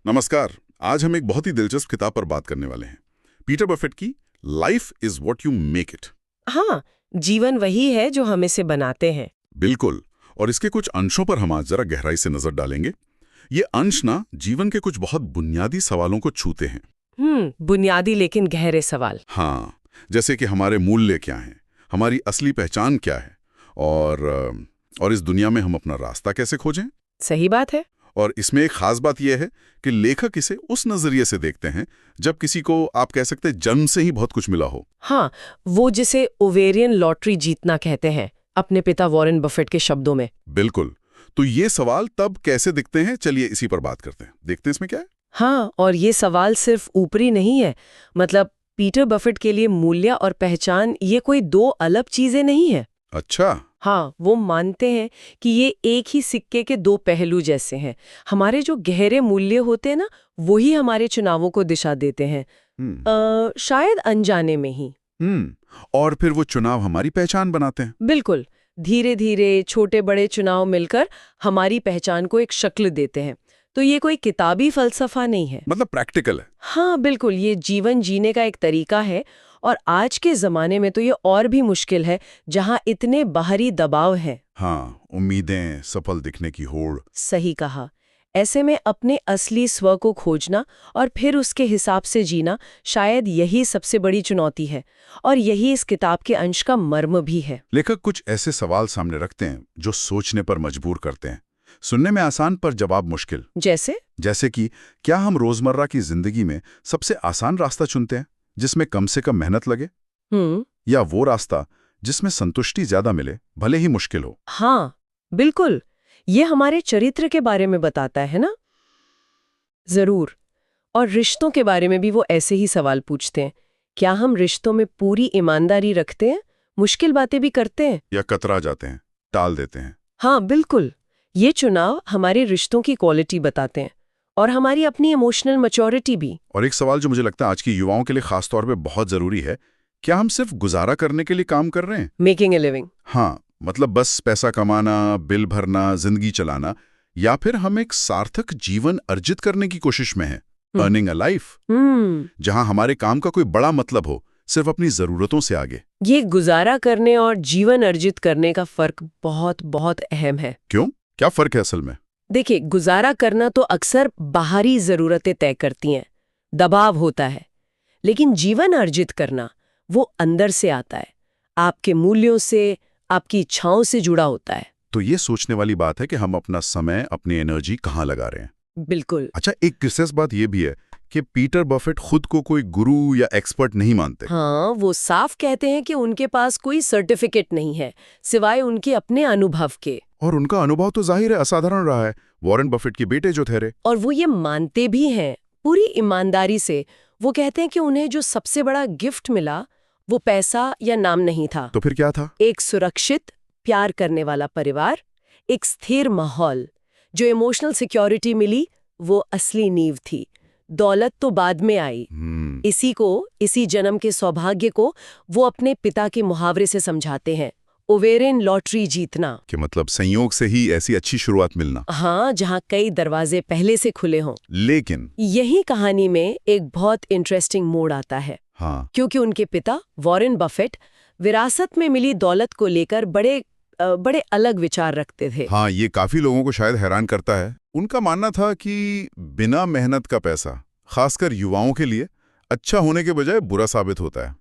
नमस्कार। आज हम एक बहुत ही दिलचस्प किताब पर बात करने वाले हैं, पीटर बफेट की life is what you make it. हाँ, जीवन वही है जो हम इसे बनाते हैं। बिल्कुल। और इसके कुछ अंशों पर हम आज जरा गहराई से नजर डालेंगे। ये अंश ना जीवन के कुछ बहुत बुनियादी सवालों को छूते हैं। बुनियादी लेकिन गहरे सवाल। हाँ, जैसे कि हमारे मूल्य क्या हैं, हमारी असली पहचान क्या है, और इस दुनिया में हम अपना रास्ता कैसे खोजें। सही बात है। और इसमें एक खास बात यह है कि लेखक इसे उस नजरिए से देखते हैं जब किसी को आप कह सकते हैं जन्म से ही बहुत कुछ मिला हो। हाँ, वो जिसे ओवेरियन लॉटरी जीतना कहते हैं, अपने पिता वॉरेन बफेट के शब्दों में। बिल्कुल। तो ये सवाल तब कैसे दिखते हैं, चलिए इसी पर बात करते हैं, देखते हैं इसमें क्या है। हाँ, और ये सवाल सिर्फ ऊपरी नहीं है। मतलब पीटर बफेट के लिए मूल्य और पहचान ये कोई दो अलग चीजें नहीं है। अच्छा। हाँ, वो मानते हैं कि ये एक ही सिक्के के दो पहलू जैसे हैं। हमारे जो गहरे मूल्य होते हैं ना, वही हमारे चुनावों को दिशा देते हैं, शायद अनजाने में ही। और फिर वो चुनाव हमारी पहचान बनाते हैं। बिल्कुल। धीरे धीरे छोटे बड़े चुनाव मिलकर हमारी पहचान को एक शक्ल देते हैं। तो ये कोई किताबी फलसफा नहीं है, मतलब प्रैक्टिकल है। हाँ बिल्कुल, ये जीवन जीने का एक तरीका है। और आज के जमाने में तो ये और भी मुश्किल है, जहाँ इतने बाहरी दबाव है। हाँ, उम्मीदें, सफल दिखने की होड़। सही कहा। ऐसे में अपने असली स्व को खोजना और फिर उसके हिसाब से जीना, शायद यही सबसे बड़ी चुनौती है। और यही इस किताब के अंश का मर्म भी है। लेखक कुछ ऐसे सवाल सामने रखते हैं जो सोचने पर मजबूर करते हैं। सुनने में आसान पर जवाब मुश्किल। जैसे कि क्या हम रोजमर्रा की जिंदगी में सबसे आसान रास्ता चुनते हैं जिसमें कम से कम मेहनत लगे, या वो रास्ता जिसमें संतुष्टि ज्यादा मिले भले ही मुश्किल हो। हाँ बिल्कुल, ये हमारे चरित्र के बारे में बताता है ना। जरूर। और रिश्तों के बारे में भी वो ऐसे ही सवाल पूछते हैं। क्या हम रिश्तों में पूरी ईमानदारी रखते हैं, मुश्किल बातें भी करते हैं, या कतरा जाते हैं, टाल देते हैं। हाँ बिल्कुल। ये चुनाव हमारे रिश्तों की क्वालिटी बताते हैं और हमारी अपनी इमोशनल मैच्योरिटी भी। और एक सवाल जो मुझे लगता है आज की युवाओं के लिए खास तौर पे बहुत जरूरी है, क्या हम सिर्फ गुजारा करने के लिए काम कर रहे हैं? Making a living. हाँ, मतलब बस पैसा कमाना, बिल भरना, जिंदगी चलाना, या फिर हम एक सार्थक जीवन अर्जित करने की कोशिश में हैं, अर्निंग अ लाइफ, जहां हमारे काम का कोई बड़ा मतलब हो, सिर्फ अपनी जरूरतों से आगे। ये गुजारा करने और जीवन अर्जित करने का फर्क बहुत बहुत अहम है। क्यों? क्या फर्क है असल में? देखिए, गुजारा करना तो अक्सर बाहरी जरूरतें तय करती हैं, दबाव होता है। लेकिन जीवन अर्जित करना वो अंदर से आता है, आपके मूल्यों से, आपकी इच्छाओं से जुड़ा होता है। तो ये सोचने वाली बात है कि हम अपना समय, अपनी एनर्जी कहाँ लगा रहे हैं। बिल्कुल। अच्छा, एक दिलचस्प बात ये भी है कि पीटर बफेट खुद को कोई गुरु या एक्सपर्ट नहीं मानते। हाँ, वो साफ कहते हैं कि उनके पास कोई सर्टिफिकेट नहीं है, सिवाय उनके अपने अनुभव के। और उनका अनुभव तो जाहिर है असाधारण रहा है, वॉरेन बफेट के बेटे जो ठहरे। और वो ये मानते भी हैं पूरी ईमानदारी से। वो कहते हैं कि उन्हें जो सबसे बड़ा गिफ्ट मिला वो पैसा या नाम नहीं था। तो फिर क्या था? एक सुरक्षित, प्यार करने वाला परिवार, एक स्थिर माहौल। जो इमोशनल सिक्योरिटी मिली वो असली नींव थी। दौलत तो बाद में आई। इसी जन्म के सौभाग्य को वो अपने पिता के मुहावरे से समझाते हैं, ओवेरियन लॉटरी जीतना। कि मतलब संयोग से ही ऐसी अच्छी शुरुआत मिलना। हाँ, जहाँ कई दरवाजे पहले से खुले हों। लेकिन यही कहानी में एक बहुत इंटरेस्टिंग मोड़ आता है। हाँ, क्योंकि उनके पिता वॉरेन बफेट विरासत में मिली दौलत को लेकर बड़े अलग विचार रखते थे। हाँ, ये काफी लोगों को शायद हैरान करता है। उनका मानना था कि बिना मेहनत का पैसा, खासकर युवाओं के लिए, अच्छा होने के बजाय बुरा साबित होता है।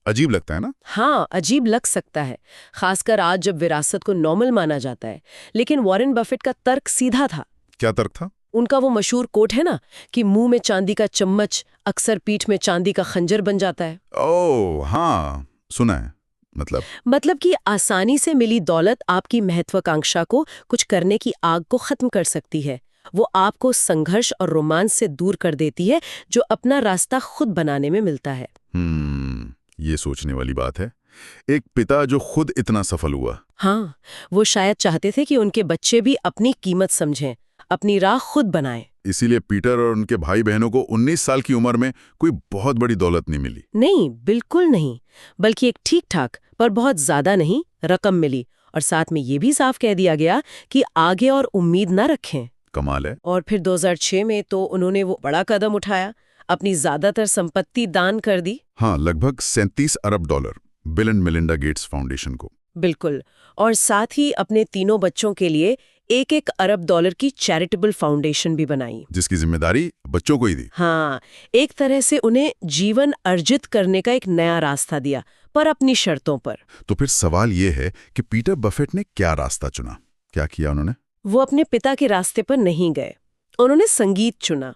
अजीब लगता है ना? हाँ, अजीब लग सकता है, खासकर आज जब विरासत को नॉर्मल माना जाता है। लेकिन वॉरेन बफेट का तर्क सीधा था। क्या तर्क था? उनका वो मशहूर कोट है ना कि मुंह में चांदी का चम्मच अक्सर पीठ में चांदी का खंजर बन जाता है। ओह हाँ, सुना है। मतलब कि आसानी से मिली दौलत आपकी महत्वाकांक्षा को, कुछ करने की आग को खत्म कर सकती है। वो आपको संघर्ष और रोमांस से दूर कर देती है, जो अपना रास्ता खुद बनाने में मिलता है। ये सोचने वाली बात है। एक पिता जो खुद इतना सफल हुआ। हाँ, वो शायद चाहते थे कि उनके बच्चे भी अपनी कीमत समझें, अपनी राह खुद बनाएं। इसीलिए पीटर और उनके भाई बहनों को 19 साल की उम्र में कोई बहुत बड़ी दौलत नहीं मिली। नहीं, बिल्कुल नहीं, बल्कि एक ठीक ठाक पर बहुत ज्यादा नहीं रकम मिली। और साथ में ये भी साफ कह दिया गया कि आगे और उम्मीद न रखें। कमाल है। और फिर 2006 में तो उन्होंने वो बड़ा कदम उठाया, अपनी ज्यादातर संपत्ति दान कर दी। हाँ, लगभग $37 अरब, Bill and Melinda Gates Foundation को। बिल्कुल। और साथ ही अपने तीनों बच्चों के लिए $1 अरब की चैरिटेबल फाउंडेशन भी बनाई, जिसकी जिम्मेदारी बच्चों को ही दी। हाँ, एक तरह से उन्हें जीवन अर्जित करने का एक नया रास्ता दिया, पर अपनी शर्तों पर। तो फिर सवाल ये है कि पीटर बफेट ने क्या रास्ता चुना, क्या किया उन्होंने? वो अपने पिता के रास्ते पर नहीं गए, उन्होंने संगीत चुना,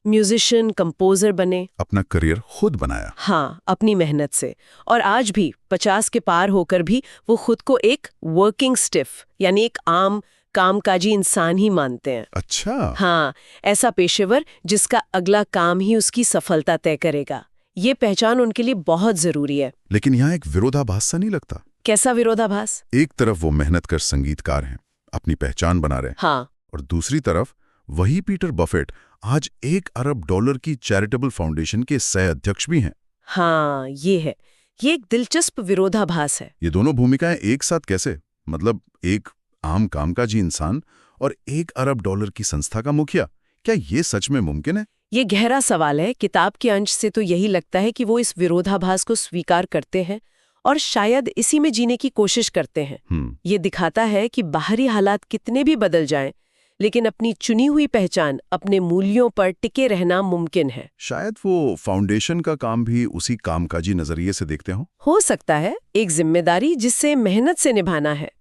म्यूजिशियन, कंपोजर बने, अपना करियर खुद बनाया। हाँ, अपनी मेहनत से। और आज भी 50 के पार होकर भी वो खुद को एक वर्किंग स्टिफ यानी एक आम कामकाजी इंसान ही मानते हैं। अच्छा। हाँ, ऐसा पेशेवर जिसका अगला काम ही उसकी सफलता तय करेगा। ये पहचान उनके लिए बहुत जरूरी है। लेकिन यहाँ एक विरोधाभास सा नहीं लगता? कैसा विरोधाभास? एक तरफ वो मेहनत कर संगीतकार हैं, अपनी पहचान बना रहे, हाँ, और दूसरी तरफ वही पीटर बफेट आज $1 अरब की चैरिटेबल फाउंडेशन के सह अध्यक्ष भी हैं। हाँ, ये है। ये एक दिलचस्प विरोधाभास है। ये दोनों भूमिकाएं एक साथ कैसे? मतलब एक आम कामकाजी इंसान और $1 अरब की संस्था का मुखिया, क्या ये सच में मुमकिन है? ये गहरा सवाल है। किताब के अंश से तो यही लगता है कि वो इस विरोधाभास को स्वीकार करते हैं और शायद इसी में जीने की कोशिश करते हैं। ये दिखाता है कि बाहरी हालात कितने भी बदल जाएं, लेकिन अपनी चुनी हुई पहचान, अपने मूल्यों पर टिके रहना मुमकिन है। शायद वो फाउंडेशन का काम भी उसी कामकाजी नजरिए से देखते हो सकता है, एक जिम्मेदारी जिससे मेहनत से निभाना है।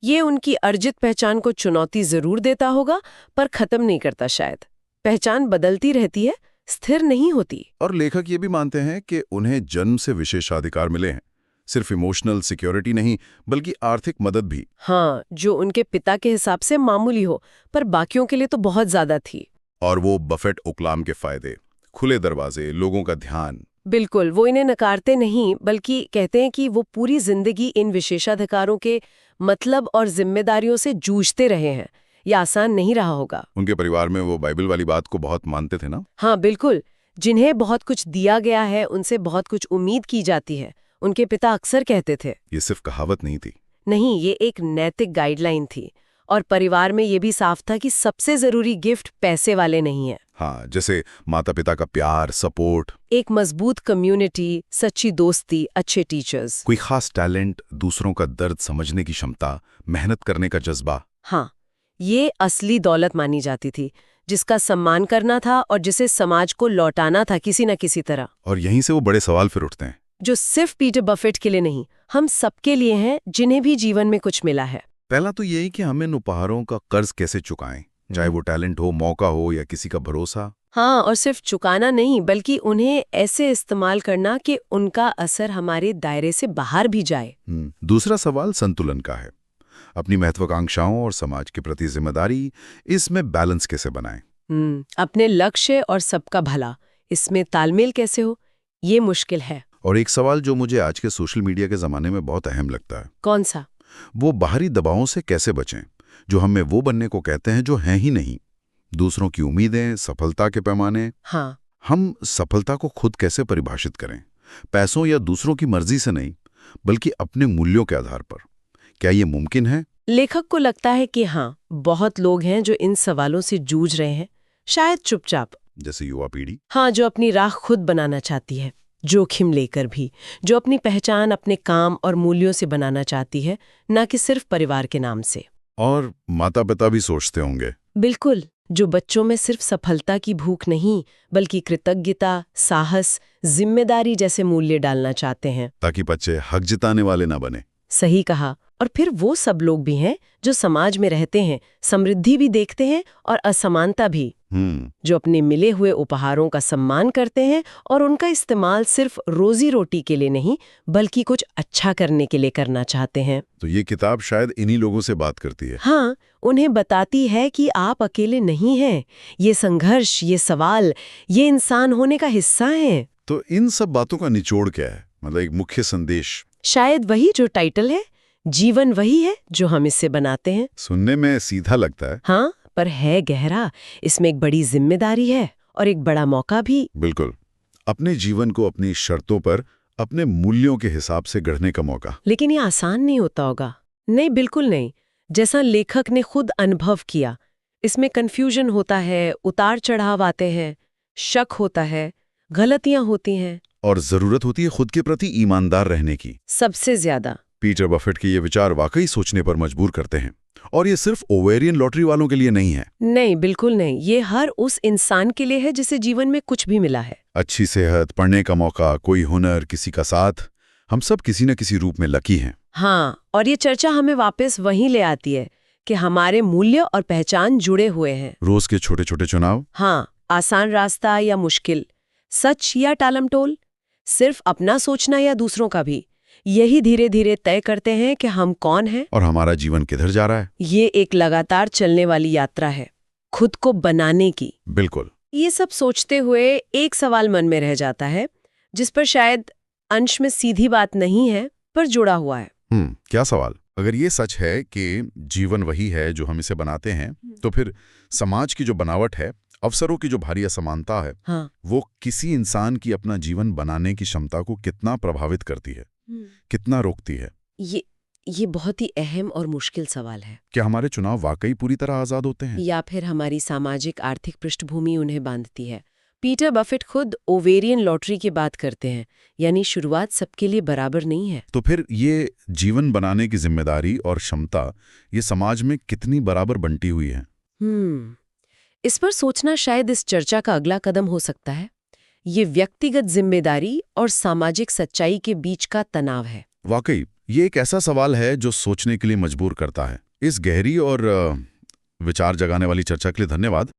ये उनकी अर्जित पहचान को चुनौती जरूर देता होगा, पर खत्म नहीं करता। शायद पहचान बदलती रहती है, स्थिर नहीं होती। और लेखक ये भी मानते हैं कि उन्हें जन्म से विशेषाधिकार मिले हैं, सिर्फ इमोशनल सिक्योरिटी नहीं बल्कि आर्थिक मदद भी। हाँ, जो उनके पिता के हिसाब से मामूली हो, पर बाकियों के लिए तो बहुत ज्यादा थी। और वो बफेट ओक्लाम के फायदे, खुले दरवाजे, लोगों का ध्यान। बिल्कुल, वो इन्हें नकारते नहीं, बल्कि कहते हैं कि वो पूरी जिंदगी इन विशेषाधिकारों के मतलब और जिम्मेदारियों से जूझते रहे हैं। ये आसान नहीं रहा होगा। उनके परिवार में वो बाइबल वाली बात को बहुत मानते थे ना? हाँ, बिल्कुल। जिन्हें बहुत कुछ दिया गया है, उनसे बहुत कुछ उम्मीद की जाती है, उनके पिता अक्सर कहते थे। ये सिर्फ कहावत नहीं थी। नहीं, ये एक नैतिक गाइडलाइन थी। और परिवार में ये भी साफ था कि सबसे जरूरी गिफ्ट पैसे वाले नहीं है। हाँ, जैसे माता पिता का प्यार, सपोर्ट, एक मजबूत कम्युनिटी, सच्ची दोस्ती, अच्छे टीचर्स, कोई खास टैलेंट, दूसरों का दर्द समझने की क्षमता, मेहनत करने का जज्बा। हाँ, ये असली दौलत मानी जाती थी, जिसका सम्मान करना था और जिसे समाज को लौटाना था किसी न किसी तरह। और यहीं से वो बड़े सवाल फिर उठते हैं, जो सिर्फ पीटर बफेट के लिए नहीं, हम सबके लिए हैं, जिन्हें भी जीवन में कुछ मिला है। पहला तो यही कि हम इन उपहारों का कर्ज कैसे चुकाएं, चाहे वो टैलेंट हो, मौका हो या किसी का भरोसा। हाँ, और सिर्फ चुकाना नहीं, बल्कि उन्हें ऐसे इस्तेमाल करना कि उनका असर हमारे दायरे से बाहर भी जाए। दूसरा सवाल संतुलन का है। अपनी महत्वाकांक्षाओं और समाज के प्रति जिम्मेदारी, इसमें बैलेंस कैसे बनाएं? अपने लक्ष्य और सबका भला, इसमें तालमेल कैसे हो, ये मुश्किल है। और एक सवाल जो मुझे आज के सोशल मीडिया के जमाने में बहुत अहम लगता है। कौन सा? वो बाहरी दबावों से कैसे बचें, जो हमें वो बनने को कहते हैं जो हैं ही नहीं। दूसरों की उम्मीदें, सफलता के पैमाने। हाँ, हम सफलता को खुद कैसे परिभाषित करें, पैसों या दूसरों की मर्जी से नहीं, बल्कि अपने मूल्यों के आधार पर? क्या ये मुमकिन है? लेखक को लगता है कि हाँ, बहुत लोग हैं जो इन सवालों से जूझ रहे हैं, शायद चुपचाप। जैसे युवा पीढ़ी? हाँ, जो अपनी राह खुद बनाना चाहती है, जोखिम लेकर भी, जो अपनी पहचान अपने काम और मूल्यों से बनाना चाहती है, ना कि सिर्फ परिवार के नाम से। और माता पिता भी सोचते होंगे। बिल्कुल, जो बच्चों में सिर्फ सफलता की भूख नहीं, बल्कि कृतज्ञता, साहस, जिम्मेदारी जैसे मूल्य डालना चाहते हैं, ताकि बच्चे हक जिताने वाले ना बने। सही कहा। और फिर वो सब लोग भी हैं जो समाज में रहते हैं, समृद्धि भी देखते हैं और असमानता भी, जो अपने मिले हुए उपहारों का सम्मान करते हैं और उनका इस्तेमाल सिर्फ रोजी रोटी के लिए नहीं, बल्कि कुछ अच्छा करने के लिए करना चाहते हैं। तो ये किताब शायद इन्हीं लोगों से बात करती है। हाँ, उन्हें बताती है कि आप अकेले नहीं हैं। ये संघर्ष, ये सवाल, ये इंसान होने का हिस्सा हैं। तो इन सब बातों का निचोड़ क्या है, मतलब एक मुख्य संदेश? शायद वही जो टाइटल है, जीवन वही है जो हम इससे बनाते हैं। सुनने में सीधा लगता है, हाँ, पर है गहरा। इसमें एक बड़ी जिम्मेदारी है और एक बड़ा मौका भी। बिल्कुल, अपने जीवन को अपनी शर्तों पर, अपने मूल्यों के हिसाब से गढ़ने का मौका। लेकिन ये आसान नहीं होता होगा। नहीं, बिल्कुल नहीं। जैसा लेखक ने खुद अनुभव किया, इसमें कन्फ्यूजन होता है, उतार चढ़ाव आते हैं, शक होता है, गलतियां होती हैं। और जरूरत होती है खुद के प्रति ईमानदार रहने की। सबसे ज्यादा। पीटर बफेट के ये विचार वाकई सोचने पर मजबूर करते हैं। और ये सिर्फ ओवेरियन लॉटरी वालों के लिए नहीं है। नहीं, बिल्कुल नहीं। ये हर उस इंसान के लिए है जिसे जीवन में कुछ भी मिला है। अच्छी सेहत, पढ़ने का मौका, कोई हुनर, किसी का साथ। हम सब किसी न किसी रूप में लकी हैं। हाँ, और ये चर्चा हमें वापस वहीं ले आती है कि हमारे मूल्य और पहचान जुड़े हुए हैं। रोज के छोटे छोटे चुनाव। हाँ, आसान रास्ता या मुश्किल, सच या टालमटोल, सिर्फ अपना सोचना या दूसरों का भी, यही धीरे धीरे तय करते हैं कि हम कौन हैं और हमारा जीवन किधर जा रहा है। ये एक लगातार चलने वाली यात्रा है, खुद को बनाने की। बिल्कुल। ये सब सोचते हुए एक सवाल मन में रह जाता है, जिस पर शायद अंश में सीधी बात नहीं है, पर जुड़ा हुआ है। क्या सवाल? अगर ये सच है कि जीवन वही है जो हम इसे बनाते हैं, तो फिर समाज की जो बनावट है, अवसरों की जो भारी असमानता है, हाँ। वो किसी इंसान की अपना जीवन बनाने की क्षमता को कितना प्रभावित करती है, कितना रोकती है? ये बहुत ही अहम और मुश्किल सवाल है। क्या हमारे चुनाव वाकई पूरी तरह आजाद होते हैं, या फिर हमारी सामाजिक आर्थिक पृष्ठभूमि उन्हें बांधती है? पीटर बफेट खुद ओवेरियन लॉटरी की बात करते हैं, यानी शुरुआत सबके लिए बराबर नहीं है। तो फिर ये जीवन बनाने की जिम्मेदारी और क्षमता ये समाज में कितनी बराबर बंटी हुई है? इस पर सोचना शायद इस चर्चा का अगला कदम हो सकता है। ये व्यक्तिगत जिम्मेदारी और सामाजिक सच्चाई के बीच का तनाव है। वाकई ये एक ऐसा सवाल है जो सोचने के लिए मजबूर करता है। इस गहरी और विचार जगाने वाली चर्चा के लिए धन्यवाद।